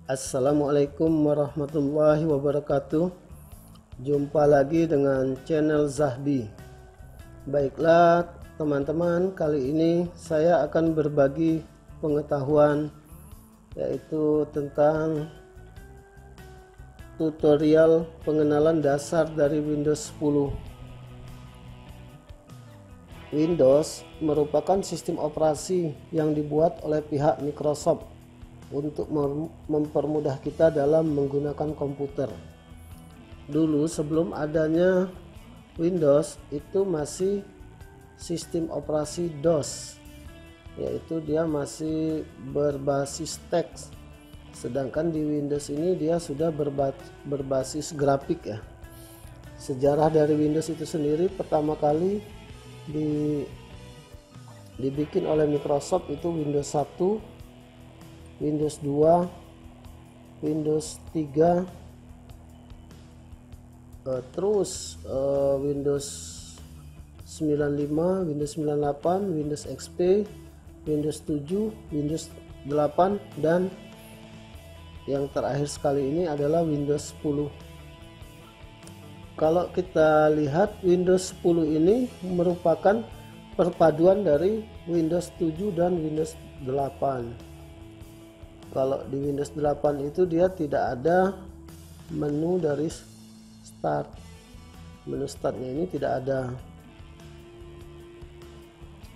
Assalamualaikum warahmatullahi wabarakatuh. Jumpa lagi dengan channel Zahbi. Baiklah teman-teman, kali ini saya akan berbagi pengetahuan yaitu tentang tutorial pengenalan dasar dari Windows 10. Windows merupakan sistem operasi yang dibuat oleh pihak Microsoft untuk mempermudah kita dalam menggunakan komputer. Dulu sebelum adanya Windows itu masih sistem operasi DOS, yaitu dia masih berbasis teks, sedangkan di Windows ini dia sudah berbasis grafik ya. Sejarah dari Windows itu sendiri pertama kali dibikin oleh Microsoft itu Windows 1, Windows 2, Windows 3, terus Windows 95, Windows 98, Windows XP, Windows 7, Windows 8, dan yang terakhir sekali ini adalah Windows 10. Kalau kita lihat Windows 10 ini merupakan perpaduan dari Windows 7 dan Windows 8. Kalau di Windows 8 itu dia tidak ada menu dari start. Menu startnya ini tidak ada.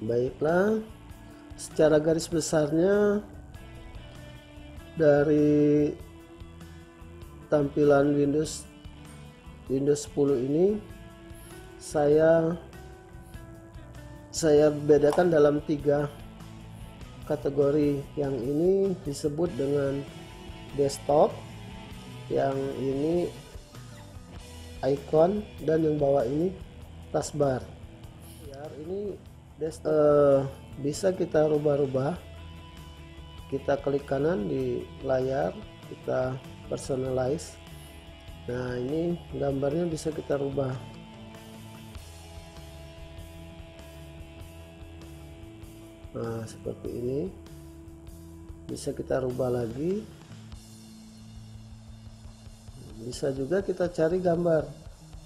Baiklah, secara garis besarnya dari tampilan Windows 10 ini saya bedakan dalam 3 kategori. Yang ini disebut dengan desktop, yang ini icon, dan yang bawah ini taskbar. Ini bisa kita rubah-rubah. Kita klik kanan di layar, kita personalize. Nah, ini gambarnya bisa kita rubah. Nah, seperti ini bisa kita rubah lagi. Bisa juga kita cari gambar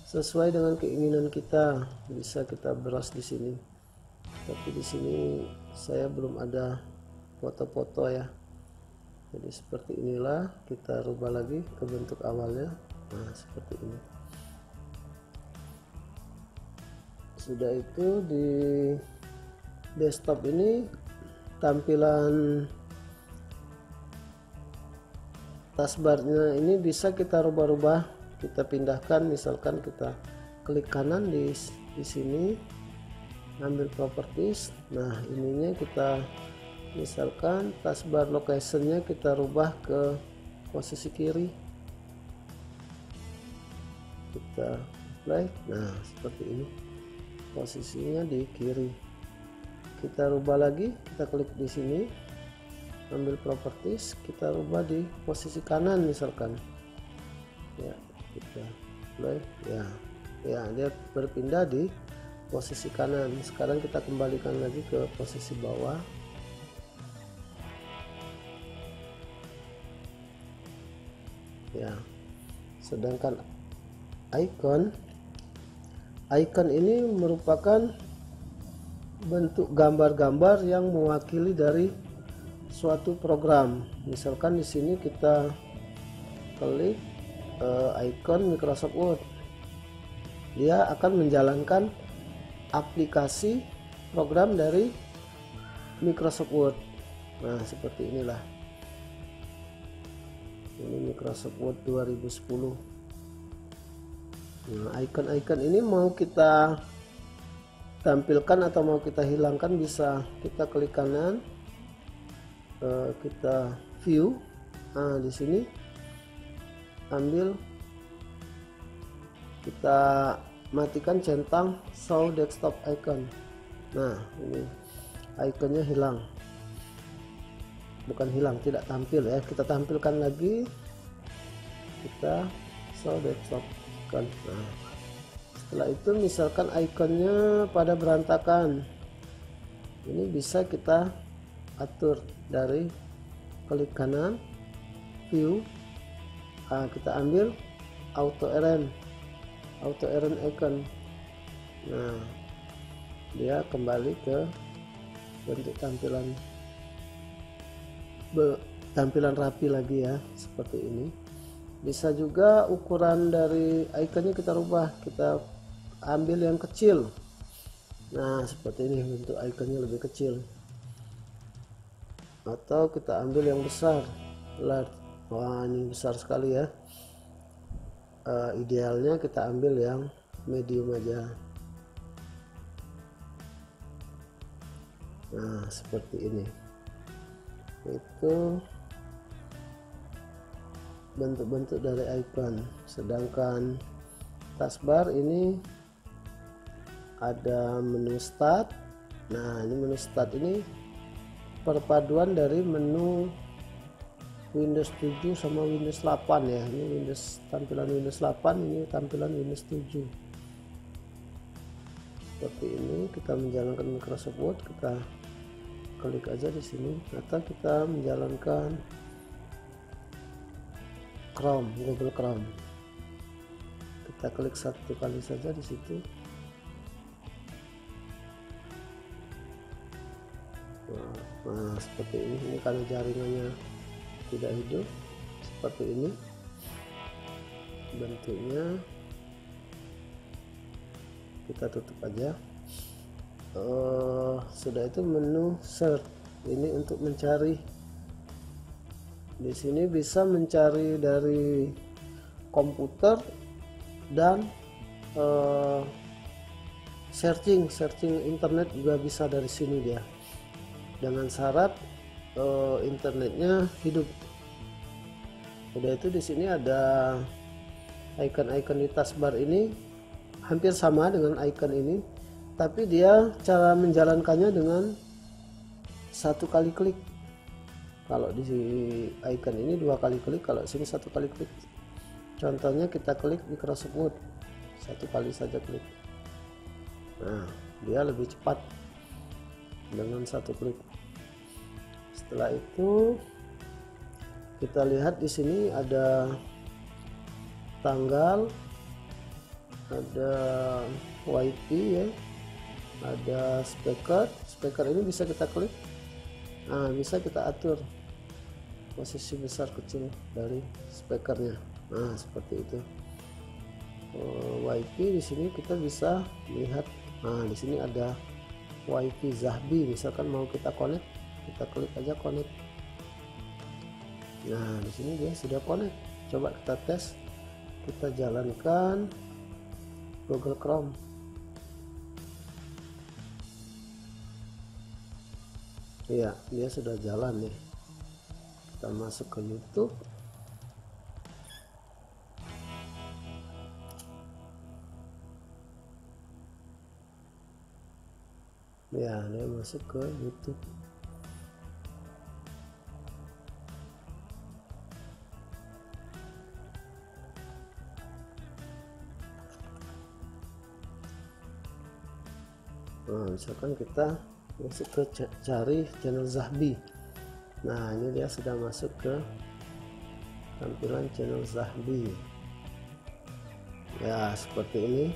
sesuai dengan keinginan kita. Bisa kita browse di sini. Tapi di sini saya belum ada foto-foto ya. Jadi seperti inilah, kita rubah lagi ke bentuk awalnya. Nah, seperti ini. Sudah itu di desktop ini tampilan taskbarnya ini bisa kita rubah-rubah, kita pindahkan. Misalkan kita klik kanan di sini, ambil properties. Nah, ininya kita misalkan taskbar locationnya kita rubah ke posisi kiri, kita apply. Nah, seperti ini posisinya di kiri. Kita rubah lagi, kita klik di sini, ambil properties, kita rubah di posisi kanan misalkan. Ya, kita play. Ya, dia berpindah di posisi kanan. Sekarang kita kembalikan lagi ke posisi bawah. Ya, sedangkan icon ini merupakan bentuk gambar-gambar yang mewakili dari suatu program. Misalkan di sini kita klik icon Microsoft Word, dia akan menjalankan aplikasi program dari Microsoft Word. Nah, seperti inilah. Ini Microsoft Word 2010. Nah, icon-icon ini mau kita tampilkan atau mau kita hilangkan, bisa kita klik kanan, kita view. Nah, di sini ambil, kita matikan centang show desktop icon. Nah, ini iconnya hilang, bukan hilang, tidak tampil ya. Kita tampilkan lagi, kita show desktop icon. Nah, setelah itu misalkan ikonnya pada berantakan, ini bisa kita atur dari klik kanan, view, kita ambil auto errand icon. Nah, dia kembali ke bentuk tampilan rapi lagi ya, seperti ini. Bisa juga ukuran dari ikonnya kita rubah, kita ambil yang kecil. Nah, seperti ini, bentuk ikonnya lebih kecil. Atau kita ambil yang besar, large. Wah, ini besar sekali ya. Idealnya kita ambil yang medium aja. Nah, seperti ini. Itu bentuk-bentuk dari icon. Sedangkan taskbar ini ada menu start. Nah, ini menu start ini perpaduan dari menu Windows 7 sama Windows 8 ya. Ini tampilan Windows 8, ini tampilan Windows 7. Seperti ini, kita menjalankan Microsoft Word, kita klik aja di sini, atau kita menjalankan Chrome, Google Chrome. Kita klik satu kali saja di situ. Nah, seperti ini karena jaringannya tidak hidup, seperti ini bentuknya. Kita tutup aja. Sudah itu menu search, ini untuk mencari. Di sini bisa mencari dari komputer dan searching internet juga bisa dari sini dia, dengan syarat internetnya hidup. Udah itu di sini ada icon-icon di taskbar ini hampir sama dengan icon ini, tapi dia cara menjalankannya dengan satu kali klik. Kalau di icon ini dua kali klik, kalau sini satu kali klik. Contohnya kita klik Microsoft Word, satu kali saja klik. Nah, dia lebih cepat dengan satu klik. Setelah itu kita lihat di sini ada tanggal, ada WiFi ya, ada speaker ini bisa kita klik. Nah, bisa kita atur posisi besar kecil dari speakernya. Nah, seperti itu. WiFi di sini kita bisa lihat. Nah, di sini ada WiFi Zahbi, misalkan mau kita connect, kita klik aja connect. Nah, di sini dia sudah connect. Coba kita tes, kita jalankan Google Chrome. Iya, dia sudah jalan nih. Kita masuk ke YouTube. Ya, dia masuk ke YouTube. Nah, misalkan kita masuk ke cari channel Zahbi. Nah, ini dia sudah masuk ke tampilan channel Zahbi. Ya, seperti ini.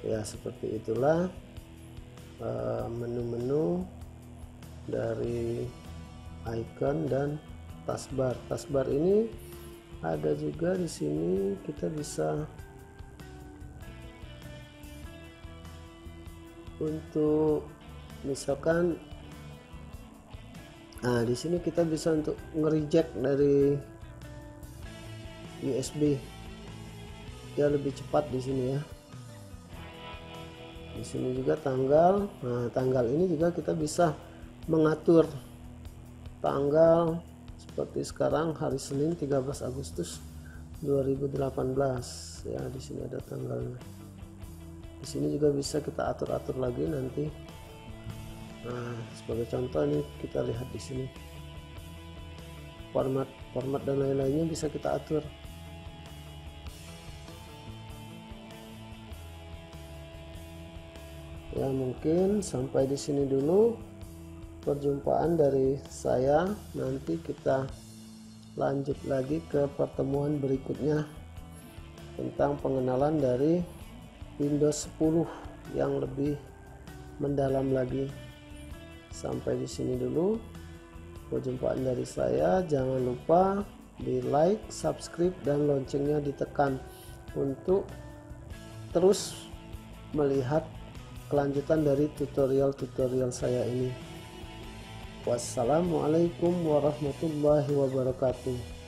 Ya, seperti itulah menu-menu dari icon dan taskbar. Taskbar ini ada juga di sini, kita bisa untuk misalkan, nah di sini kita bisa untuk nge-reject dari USB, dia lebih cepat di sini ya. Di sini juga tanggal. Nah, tanggal ini juga kita bisa mengatur tanggal seperti sekarang hari Senin 13 Agustus 2018 ya. Di sini ada tanggalnya. Di sini juga bisa kita atur-atur lagi nanti. Nah, sebagai contoh ini kita lihat di sini format dan lain-lainnya bisa kita atur. Ya, mungkin sampai di sini dulu perjumpaan dari saya. Nanti kita lanjut lagi ke pertemuan berikutnya tentang pengenalan dari Windows 10 yang lebih mendalam lagi. Sampai di sini dulu perjumpaan dari saya. Jangan lupa di like, subscribe, dan loncengnya ditekan untuk terus melihat kelanjutan dari tutorial-tutorial saya ini. Wassalamualaikum warahmatullahi wabarakatuh.